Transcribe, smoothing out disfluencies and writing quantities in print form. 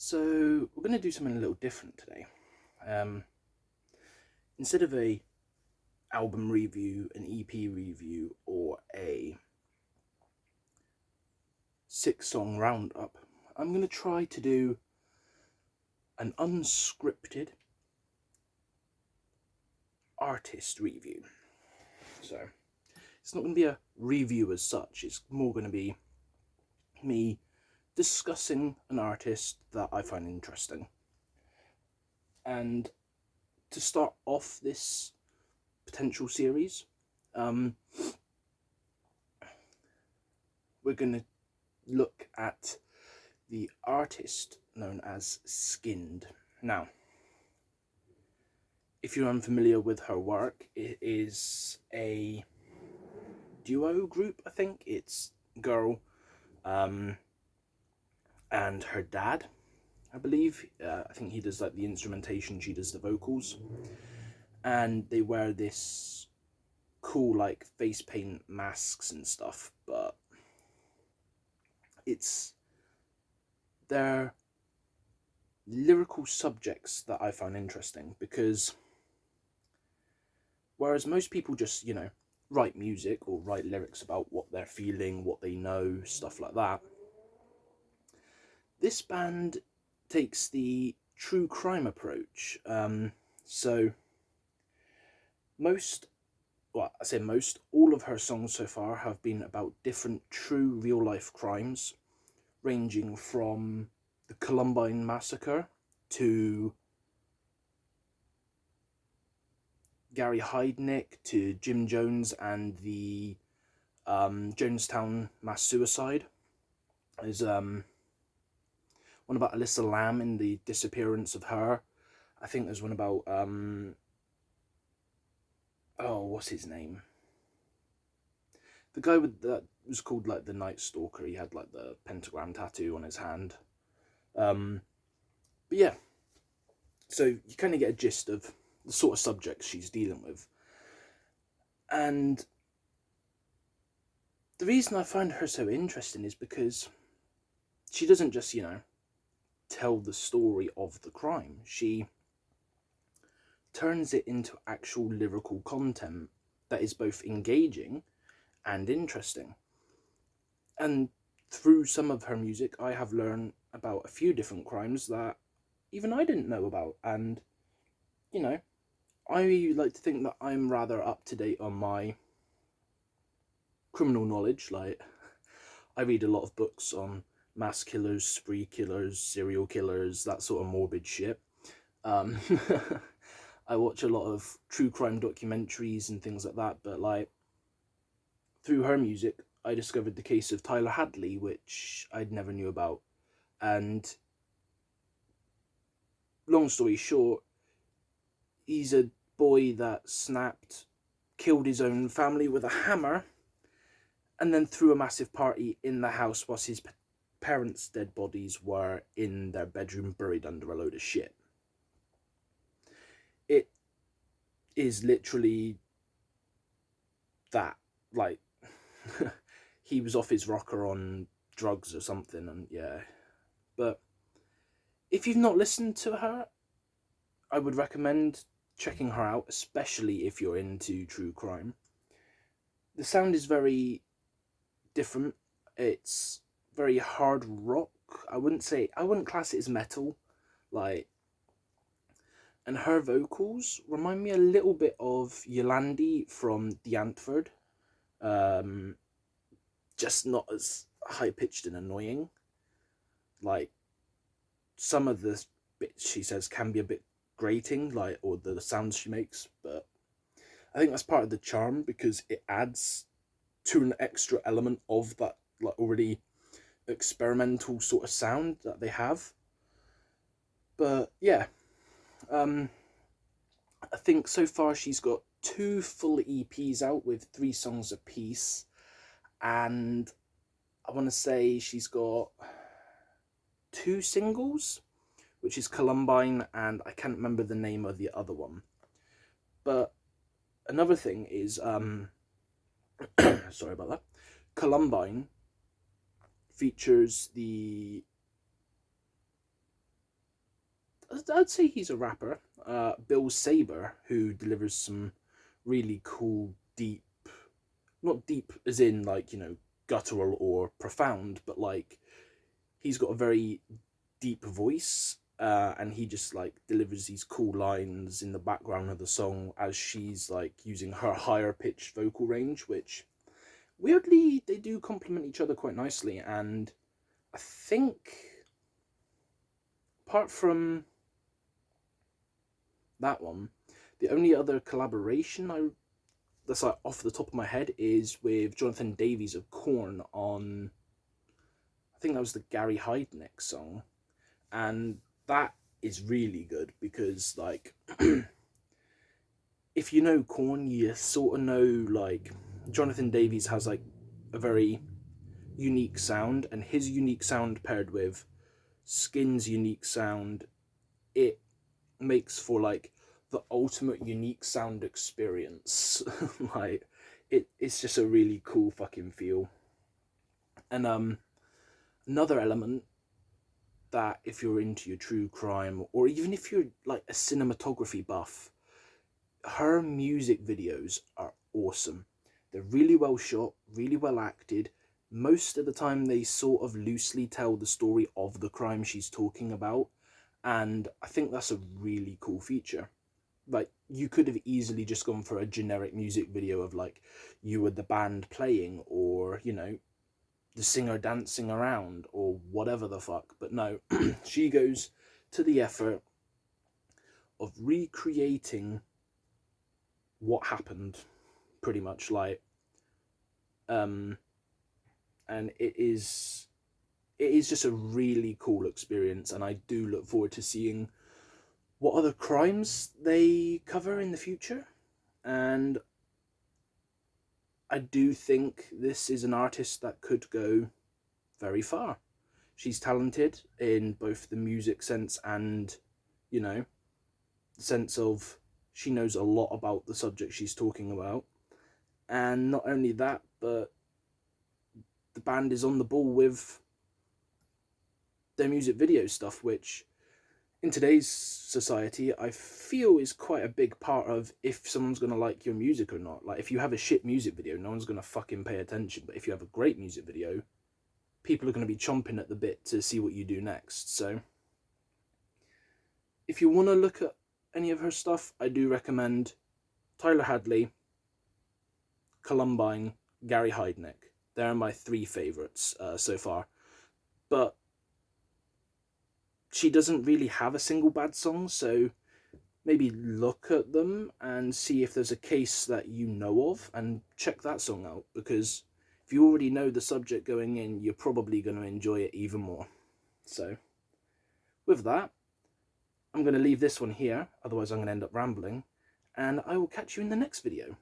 So we're going to do something a little different today. Instead of a album review, an EP review, or a 6-song roundup, I'm going to try to do an unscripted artist review. So it's not going to be a review as such, it's more going to be me discussing an artist that I find interesting. And to start off this potential series, we're going to look at the artist known as SKYND. Now, if you're unfamiliar with her work, it is a duo group, I think. It's girl and her dad, I believe. I think he does like the instrumentation, she does the vocals. And they wear this cool like face paint masks and stuff, but it's their lyrical subjects that I find interesting, because whereas most people just, write music or write lyrics about what they're feeling, what they know, stuff like that, this band takes the true crime approach. So all of her songs so far have been about different true real life crimes, ranging from the Columbine massacre to Gary Heidnick to Jim Jones and the Jonestown mass suicide. There's one about Alyssa Lamb and the disappearance of her. I think there's one about what's his name? The guy that was called like the Night Stalker. He had like the pentagram tattoo on his hand. But yeah, so you kind of get a gist of the sort of subjects she's dealing with. And the reason I find her so interesting is because she doesn't just, tell the story of the crime. She turns it into actual lyrical content that is both engaging and interesting. And through some of her music, I have learned about a few different crimes that even I didn't know about. And, I like to think that I'm rather up to date on my criminal knowledge. Like, I read a lot of books on mass killers, spree killers, serial killers, that sort of morbid shit. I watch a lot of true crime documentaries and things like that, but like, through her music, I discovered the case of Tyler Hadley, which I'd never knew about. And long story short, he's a boy that killed his own family with a hammer, and then threw a massive party in the house whilst his parents' dead bodies were in their bedroom buried under a load of shit. It is literally that. Like, he was off his rocker on drugs or something, and yeah. But if you've not listened to her, I would recommend checking her out, especially if you're into true crime. The sound is very different. It's very hard rock. I wouldn't class it as metal. Like, and her vocals remind me a little bit of Yolandi from The Antwoord. Just not as high-pitched and annoying. Like, some of the bits she says can be a bit grating, like, or the sounds she makes, but I think that's part of the charm, because it adds to an extra element of that like already experimental sort of sound that they have. But yeah, I think so far she's got 2 full EPs out with 3 songs apiece, and I want to say she's got 2 singles, which is Columbine, and I can't remember the name of the other one. But another thing is, sorry about that, Columbine features the I'd say he's a rapper. Bill Saber, who delivers some really cool, deep, not deep as in like, you know, guttural or profound, but like he's got a very deep voice, and he just like delivers these cool lines in the background of the song as she's like using her higher pitched vocal range, which weirdly they do complement each other quite nicely. And I think apart from that one, the only other collaboration that's like off the top of my head is with Jonathan Davies of Korn on, I think that was the Gary Heidnick song, and that is really good because like if you know Korn, you sort of know like Jonathan Davies has like a very unique sound, and his unique sound paired with SKYND's unique sound, it makes for like the ultimate unique sound experience. Like it's just a really cool fucking feel. And another element that if you're into your true crime, or even if you're like a cinematography buff, her music videos are awesome. They're really well shot, really well acted. Most of the time they sort of loosely tell the story of the crime she's talking about, and I think that's a really cool feature. Like, you could have easily just gone for a generic music video of like you were the band playing, or you know, the singer dancing around, or whatever the fuck, but no. She goes to the effort of recreating what happened, pretty much, like, and it is just a really cool experience, and I do look forward to seeing what other crimes they cover in the future. And I do think this is an artist that could go very far. She's talented in both the music sense and, you know, the sense of she knows a lot about the subject she's talking about. And not only that, but the band is on the ball with their music video stuff, which in today's society I feel is quite a big part of if someone's going to like your music or not. Like, if you have a shit music video, no one's going to fucking pay attention, but if you have a great music video, people are going to be chomping at the bit to see what you do next. So if you want to look at any of her stuff, I do recommend Tyler Hadley, Columbine, Gary Heidnick. They're my 3 favourites so far. But she doesn't really have a single bad song, so maybe look at them and see if there's a case that you know of and check that song out, because if you already know the subject going in, you're probably going to enjoy it even more. So with that, I'm going to leave this one here, otherwise I'm going to end up rambling, and I will catch you in the next video.